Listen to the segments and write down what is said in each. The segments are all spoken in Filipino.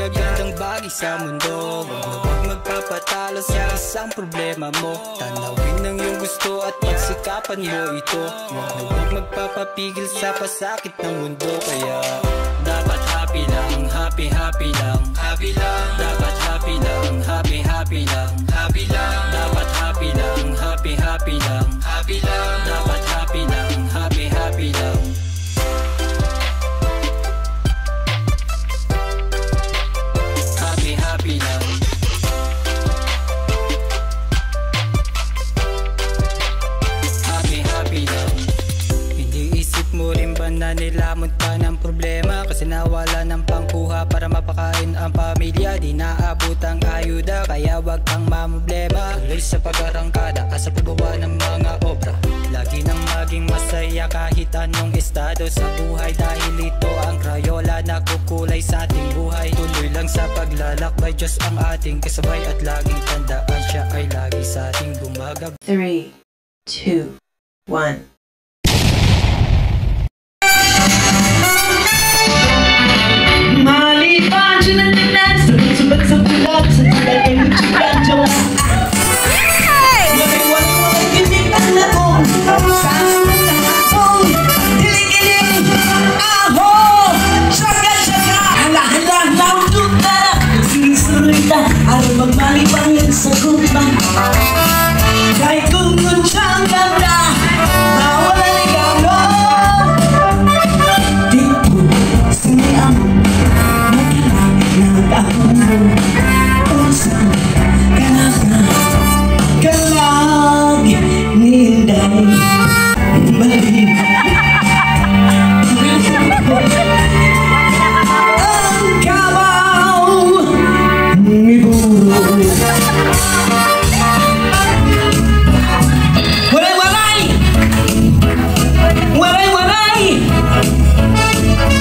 magagandang bagay sa mundo. Huwag magpapatalo sa isang problema mo. Tanawin ng iyong gusto at pagsikapan mo ito. Huwag magpapapigil sa pasakit ng mundo. Kaya dapat happy lang, happy lang, happy lang. Dapat happy lang, happy lang, happy lang. Dapat happy lang, happy lang, happy lang. Dapat happy lang, happy lang. Happy lang. Happy lang. Iniisip mo rin ba na nilamon ka ng problema? Kasi nawala ng pangkuha para mapakain ang pamilya. Di naabot ang ayuda, kaya wag kang mamblema. Tuloy sa pag-arangkada, sa paggawa ng mga obra. Lagi nang maging masaya kahit anong estado sa buhay. Dahil ito ang Crayola na kukulay sa ating buhay. Tuloy lang sa paglalakbay, Diyos ang ating kasabay. At laging tandaan siya ay lagi sa ating gumagab. 3, 2, 1. Maliban siya ng tanan, sabag sa bulag, sa tulad ay nagsigadyo. Walay-walay kinitan na ko, sa sunan ako, diling-iling, aho, syaga-syaga, hala-hala, laudot ka, sinisurita, araw magmaliban yan sa gutang. Kahit kung siyang ganda, nawala ni gano, di ko sinayang. Kalag ninday balik ang kabaw ni buro. Waray-waray! Waray-waray!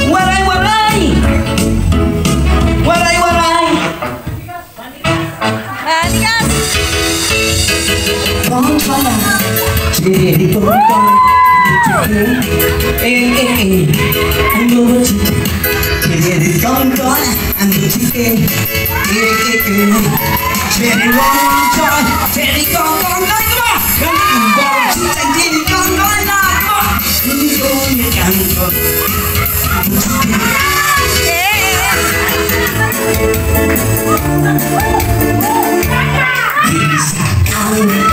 Waray-waray! Waray-waray! Bang pala, jadi pembukaan, ang lupa cita, jadi tonton, ang cita, jadi wajah, jadi kongkong lagi, yang bawa cita jadi kongkong lagi, ini punya kongkong.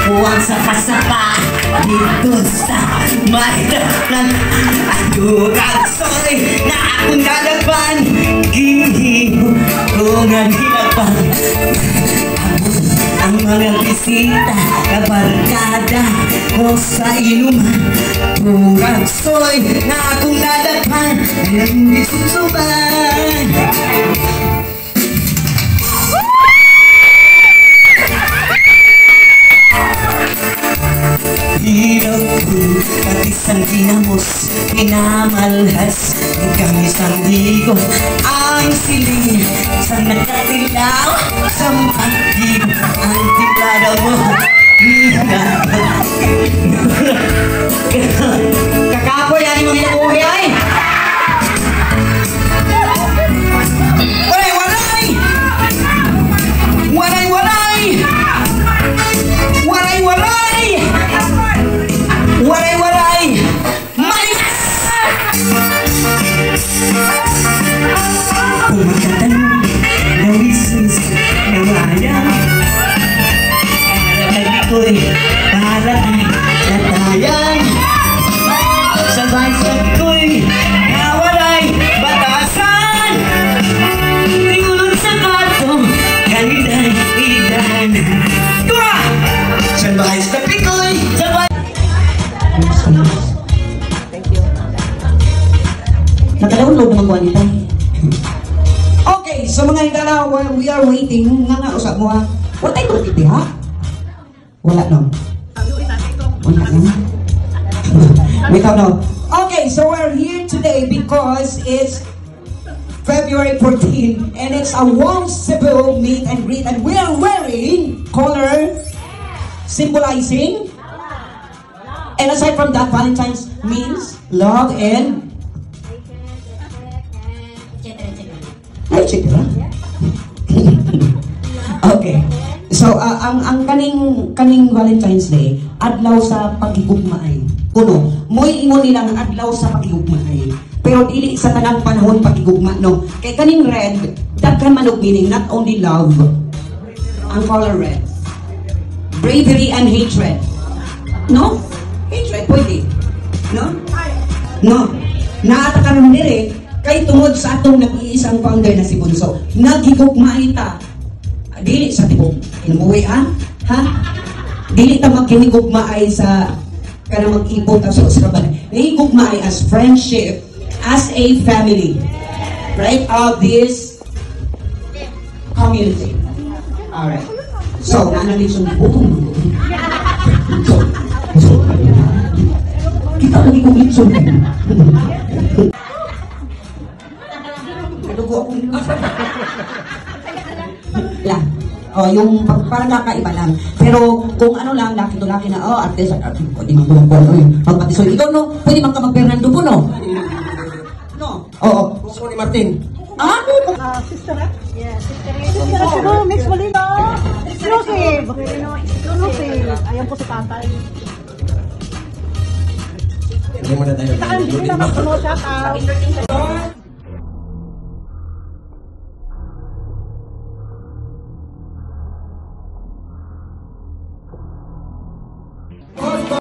Buang sapa-sapa dito sa maidakan. Ayo kalsoy na akong dadapan, ihihutungan hilapan. Ang mga bisita, kabarkada ko sa inuman. Kung kalsoy na akong dadapan, hindi susuban. Hirapku at isang dinamos, pinamalhas hanggang isang ligo. Ang siling sa nakatilaw sa pagdigo. Ang timplada mo kakapoy yan yung hinabuhi ay waray-waray! Waray-waray! Waray-waray! Waray-waray! Marinas! Kung magtatanong na wiswis na mayang lagi ko'y para natayan sabay-sabay ko'y nawalay batasan tingulong sa kato kanilang idan tura! Sabay-sabay ko'y sabay. Thank you. Nakalawang loob ng kwanita. Okay, so mga higala, while we are waiting, nga usap mo ha. Wala tayo titi ha? Wala no? Wala no? Wait no? Okay, so we're here today because it's February 14 and it's a warm Cebu meet and greet and we are wearing color symbolizing. And aside from that, Valentine's means love and... Ay, check it, Okay. So, ang kaning Valentine's Day, adlaw sa pagigugmaay. Kuno, mo'y ingon nilang adlaw sa pagigugmaay. Pero dili sa tanang panahon pagigugma, no? Kay kaning red, daghan man og meaning, not only love. Ang color red. Bravery and hatred. No? Hatred, pwede. No? No. Naata ka rin diri, kay tungod sa atong nag-iisang founder na si Bunso, naghigugmaay ta. Dili sa tibok inuwi, ha? Dili ta magkinigugmaay sa kana mag-ipon ta sa usaban. Nahigugmaay as friendship, as a family, right, of this community. Alright. So, nanalisyon butong. Kita lagi kong litson. Kadugo akong lang. Oh, yung parang kakaiba lang. Pero kung ano lang, laki-laki na, oh, artist, pwede mang kumapon, magpatisoy. Ikaw, no? Pwede mang ka mag-Fernando po, no? No? Oo. Gusto ni Martin. Ah? Sister, yeah, sister. Oh, mix Molino. Exclusive. Exclusive. Ayan po si Tatay. Hindi mo na tayo. Hindi na mag-promote siya.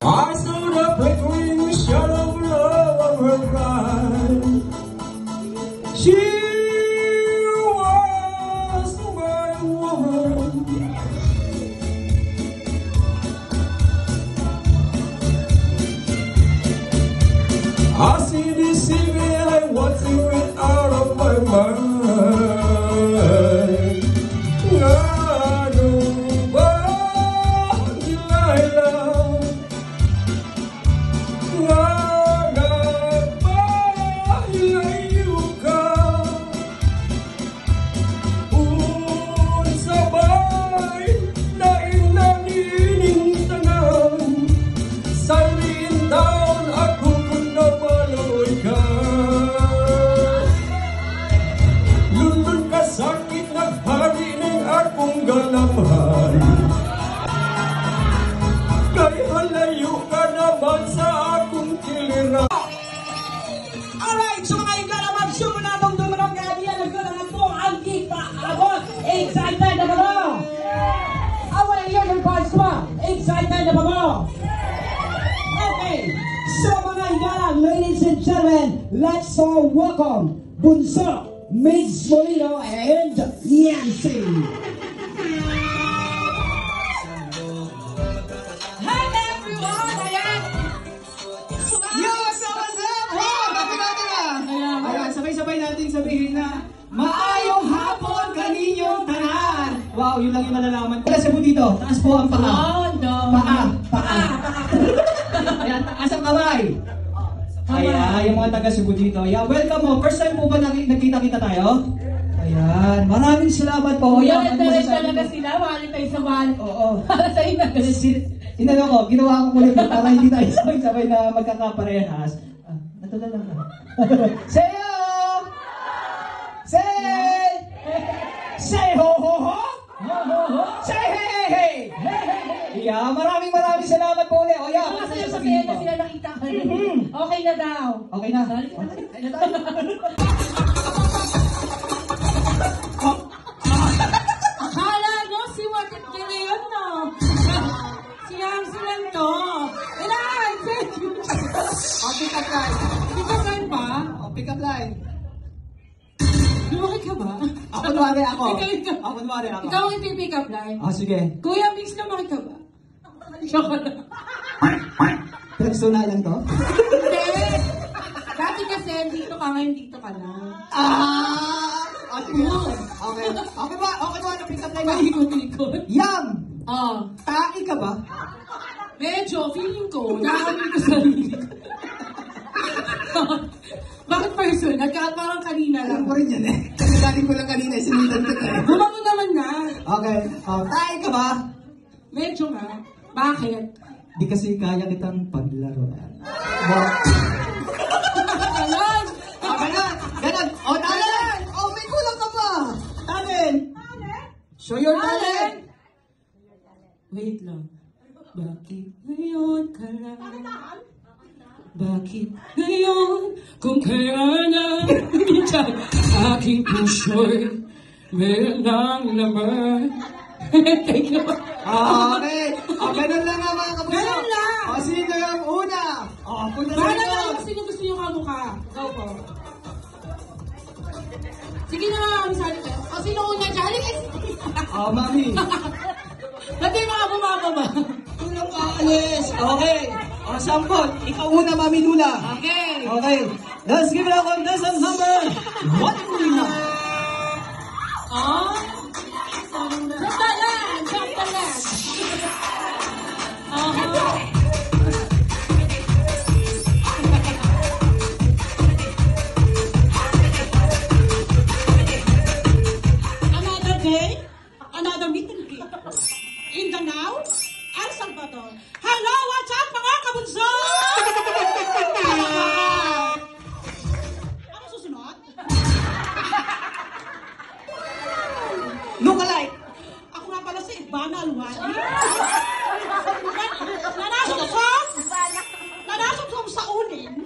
I stood up flickering the shadow of love of her pride. She was my woman. I see this evening and I want to get out of my mind. I know what I love. Sakit naghari ng akong galamhan. Kaya layo ka naman sa akong kilira. Alright, so mga igala, mag-show na itong dumarang kaya nagkaroon po ang kita. Abot, excited na ba mo? I wanna hear your voice, come on. Excited na ba mo? Okay, so mga igala, ladies and gentlemen, let's all welcome Bunso, Miss Molino, and Yancy. Hi everyone! Ayan! Yo, what's up? Oh, tabi natin ah! Ayan, sabay-sabay natin sabihin na maayong hapon kaninyong tanan! Wow, yun lang yung malalaman ko. Kasi po dito, taas po ang paa. Oh, no. Paa. Ayan, taas ang kamay. Ayan, yung mga taga Cebu dito. Ayan, welcome mo. First time po ba nagkita-kita tayo? Ayan, maraming salamat po. Yan, Ayan, interest talaga sila. Wali tayo sa wali. Oo. Sa ina. Inano ko, ginawa ko kulit para hindi tayo sabay-sabay na magkakaparehas. Natulala lang ka. Sayo! Say ho ho ho! Say hey hey hey! Yeah, maraming salamat po ulit. O yeah, Masaya na sila nakita ka rin. Okay na daw. Okay na. Okay na tayo. Akala nyo si Watit Gileon, no? Si Hamsi lang to. Ilan! Pick up line. Pick up line pa? Pick up line. Lumaki ka ba? Ako kunwari ako. Ikaw. Ako kunwari ako. Ikaw ang pick up line. Sige. Kuya Mix, lumaki ka ba? Joke lang. Personal lang to? Hindi. Dati kasi dito ka, ngayon dito ka na. Sige. Okay. Okay ba? Na-pick up line na. Malikot-likot. Yum! Oh. Tae ka ba? Medyo, feeling ko, nakakamit ko sa sarili ko. Bakit personal? Parang kanina lang. Alam ko rin yan eh. Kasi galing ko lang kanina, sinundan ko na eh. Bumango naman na. Okay. Tae ka ba? Medyo nga. Bakit? Di kasi kaya kitang paglaruan. Ayan! Ganon! Ganon! Tanin! May kulang ka pa! Tanin! Wait lang. Bakit ngayon ka lang? Bakit ngayon kung kailangan minsan aking puso'y meron lang naman. Thank you. Okay. Ganun lang nga mga kapuso. Ganun lang. Sino yung una? Punta Bahala sa na inyo. lang sino gusto nyo kamukha. Go po. Sige na nga, misali ko. Sino una dyan? Mami. Ba't yung mga bumababa? Tulong ka, alis. Okay. Sampot. Ikaw una, Mami Lula. Okay. Okay. Let's give it a contestant number 1. Sandalan! Sandalan! Another day, another meet and greet. In the now, El Salvador. Hello, what's up mga kabunso? Ano susunod? Look alike. Ako nga pala si Ivana Alwani. Nanasumsum sa unin.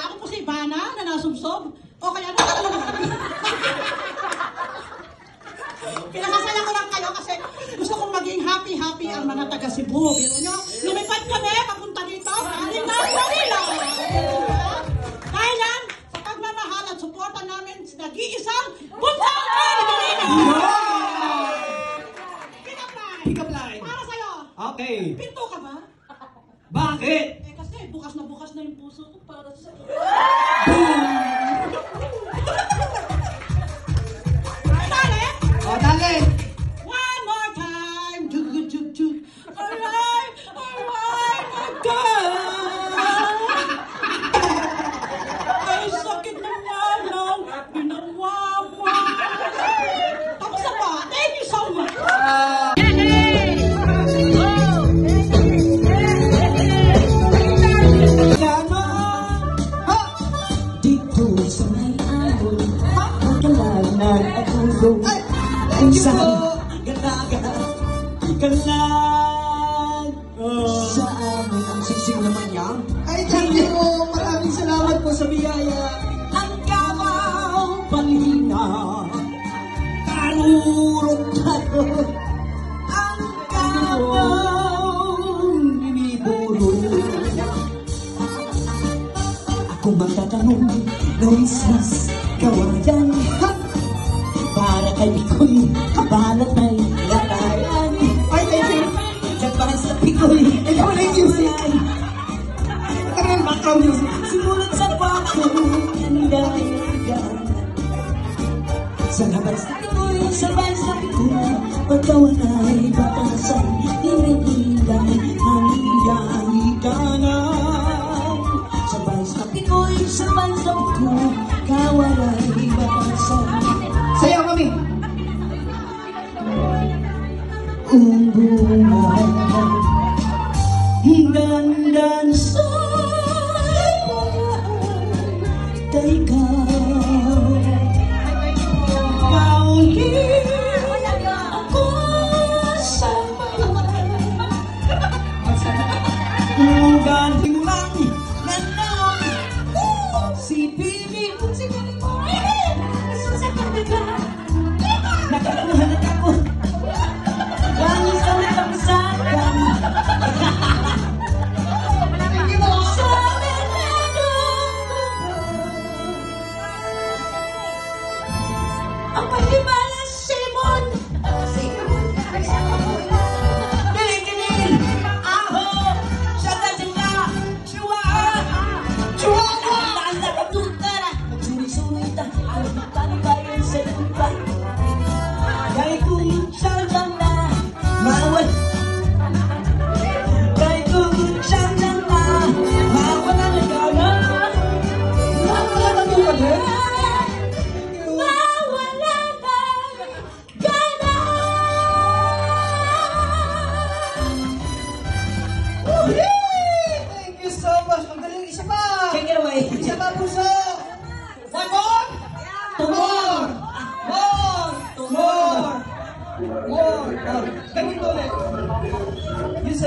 Ako po si Ivana, nanasumsum. O kaya pinakasaya ko lang kayo kasi gusto kong maging happy ang mga taga Cebu. Pero nyo, lumipad kami papunta dito galing ng Manila. Dahil yan, sa pagmamahal at suporta namin sa nag-iisang Buntang Manila. Pick up line. Para sa'yo. Okay. Pinto ka ba? Bakit? Kasi bukas na yung puso ko para sa... Dali! Dali. One more time! Jug, jug, jug. Alright, my God! Ay, sakit ng malaw, binawawa. Tapos na pa, thank you so much! Dito sa may ahon, magkalanan at tulong. Isang galaga, ikalan. Sa amin ang siksik naman yan. Ay, thank you po. Maraming salamat po sa biyaya. Ang kamaw palina, karurong tayo. Ang kamaw biniburo. Ako magtatanong, Luisas, kawayan. Para kay Pikoy, kabalat ay latayan. Ay, thank you. Diyan sa Pikoy, ikaw na yung music. Ito na yung background music. Simulat sa bako, nandayan. Sa labay sa Pikoy, sabay sa Pikoy, pagkawan ay batasan, hinihinday, hanigayi ka na. Sabay sa Pikoy, kawan ay batasan. Sayaw kami! Kung buhay dandan sa'y pag ikaw kauli ako sa kung galing lang nanong si Billy kung si nakakahanap ako. Langis ang nakamsa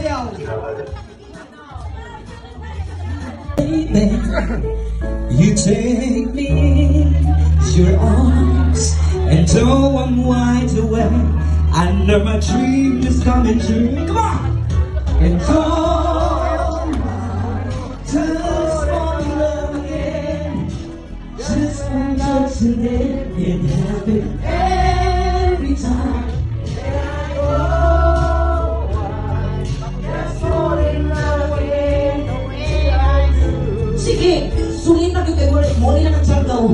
sayaw. Baby, you take me in your arms, and though I'm wide awake, I know my dream is coming true. Come on! And oh, just one love again, just one touch again, it happens every time. Sige, sungin na kita, muli na ng sargaw.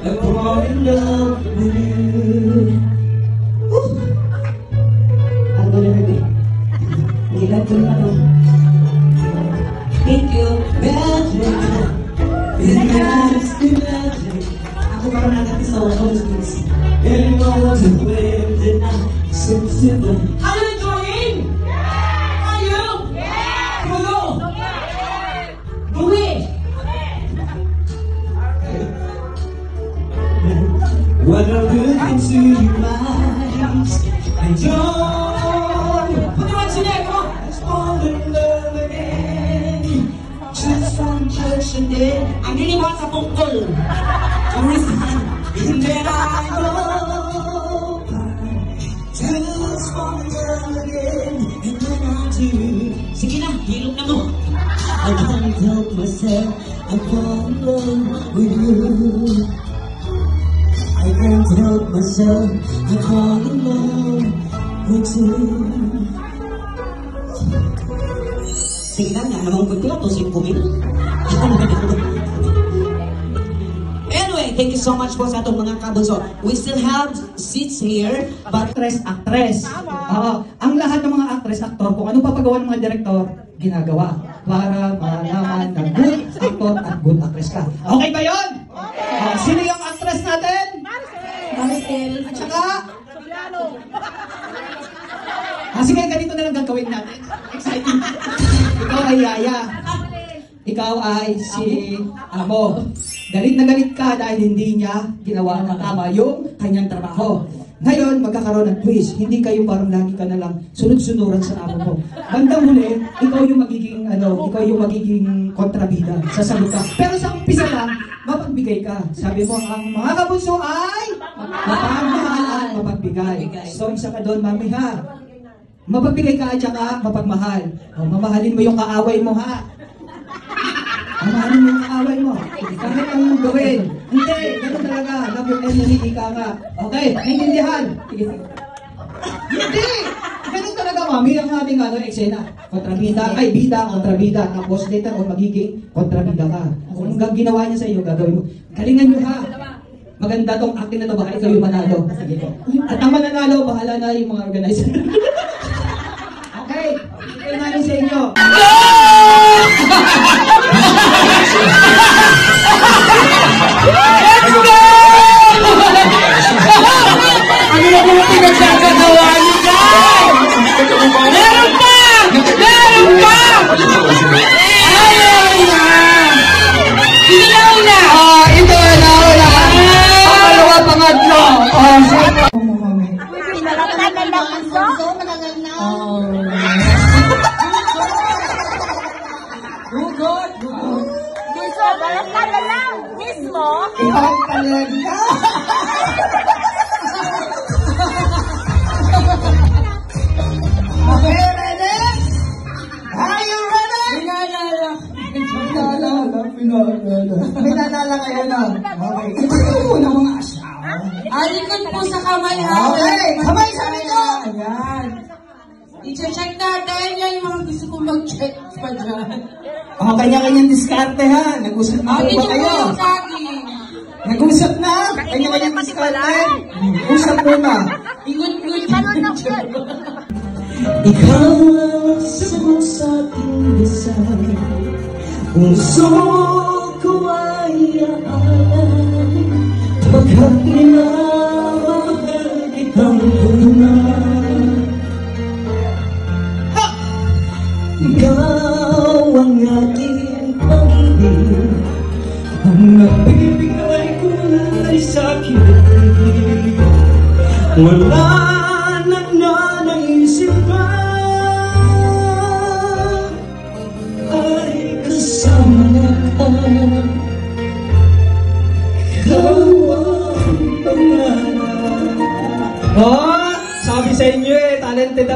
I fall in love with you. Ang gulo na din. Ilan ko na ito. Thank you, magic. It's magic. Ako parang nagatis na ako sa kids. Anyone to play the night, simple. Are you enjoying? Are you? Hello? Do it! When I look into your eyes, I don't put your hands in there, come on! Let's fall in love again. Just one touch and then ang niniwan sa pungkol. And then I go just fall in love again. And when I do, sige na, hilok na mo. I can't help myself, I fall in love with you. I can't help myself, I fall in love with you. Sige na nga, namang ko to, 5 minutes. Anyway, thank you so much po sa itong mga kabunso. We still have seats here, but actress. Ang lahat ng mga actor, kung anong papagawa ng mga direktor, ginagawa para malaman na good actor at good actress ka. Okay ba yun? Okay. Sino yung actress natin? Maricel. At saka? Sobrano. Sige, ganito na lang gagawin natin. Exciting. Ikaw ay Yaya. Ikaw ay si Amo. Galit na galit ka dahil hindi niya ginawa na tama yung kanyang trabaho. Ngayon, magkakaroon ng twist. Hindi kayo parang lagi ka na lang sunod-sunuran sa amo mo. Bandang huli, ikaw yung magiging kontrabida. Sasagot ka. Pero sa umpisa lang, mapagbigay ka. Sabi mo, ang mga kabunso ay mapagmahal at mapagbigay. So, isa ka doon, mami ha. Mapagbigay ka at saka mapagmahal. O, mamahalin mo yung kaaway mo ha. Mamahalin mo yung kaaway mo. Kahit ang gawin. Hindi, ganun talaga. Love your enemy, ika nga. Okay, naintindihan. Hindi! Ganun talaga, mami, ang ating eksena. Kontrabida, ay bida, kontrabida. Tapos later on, magiging kontrabida ka. Kung ginawa niya sa iyo, gagawin mo. Galingan nyo ha. Maganda tong acting na to, baka ikaw yung manalo. Sige po. At ang mananalo, bahala na yung mga organizer. Okay, ito yung namin sa inyo. Let's go! Ano na po pinagsasagawa niyo dyan? Meron pa! Meron pa! Ayaw na! Ilaw na! Ito na wala! Pangalawa, pangatlo! Good. Gusto, galang ka na lang. Mismo. Ikaw talaga! Okay, ready? Are you ready? Pinalala kayo na. Okay. Ito muna mga asawa. Alikod po sa kamay ha. Okay. Kamay sa nito. Ayan. I-check natin yan yung mga gusto kong mag-check pa dyan. O, kanya-kanyang diskarte ha. Nag-usap na po ba kayo? Nag-usap na? Kanya-kanyang diskarte? Usap mo na. Ikaw ang sagot sa ating dasal. Puso ko ay aalay. Pagkat minamahal kitang tunay. Ikaw ang aking pag-ibig. Ang nagbibigay ko ay sa'kin. Wala na naisip pa.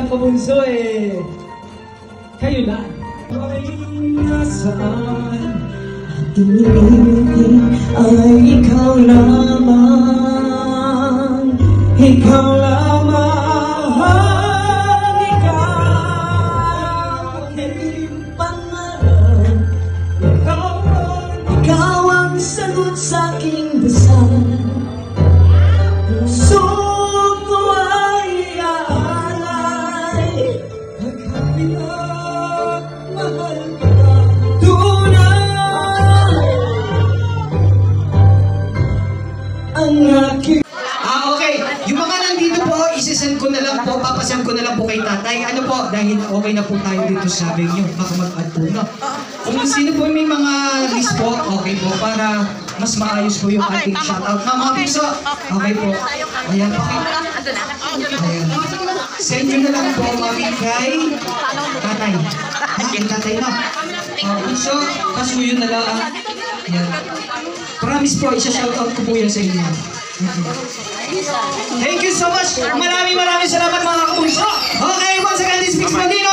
bilang pabunso kayo lang. Ay nasaan? Tingin ay ikaw lamang, ikaw lamang, ikaw aking pangarap, ikaw ang sagot sa aking dasal. Puso ko ay aalay, pagkabilang mahal kita tunay. Ang aking... okay. Yung mga nandito po, isisend ko na lang po, papasend ko na lang po kay tatay. Ano po, dahil okay na po tayo dito sa venue, baka mag-add po na. Kung sino po may mga list po, okay po, para mas maayos po yung ating shoutout. Na mga piso, okay po. Ayan po. Ayan. Send nyo na lang po, mami, kay tatay. Kay tatay na. Piso, kasuyo na lang. Ayan. Promise po, isa-shoutout ko po yan sa inyo. Thank you so much. Maraming salamat mga kapunso. Okay, once again, this is Mix Malino.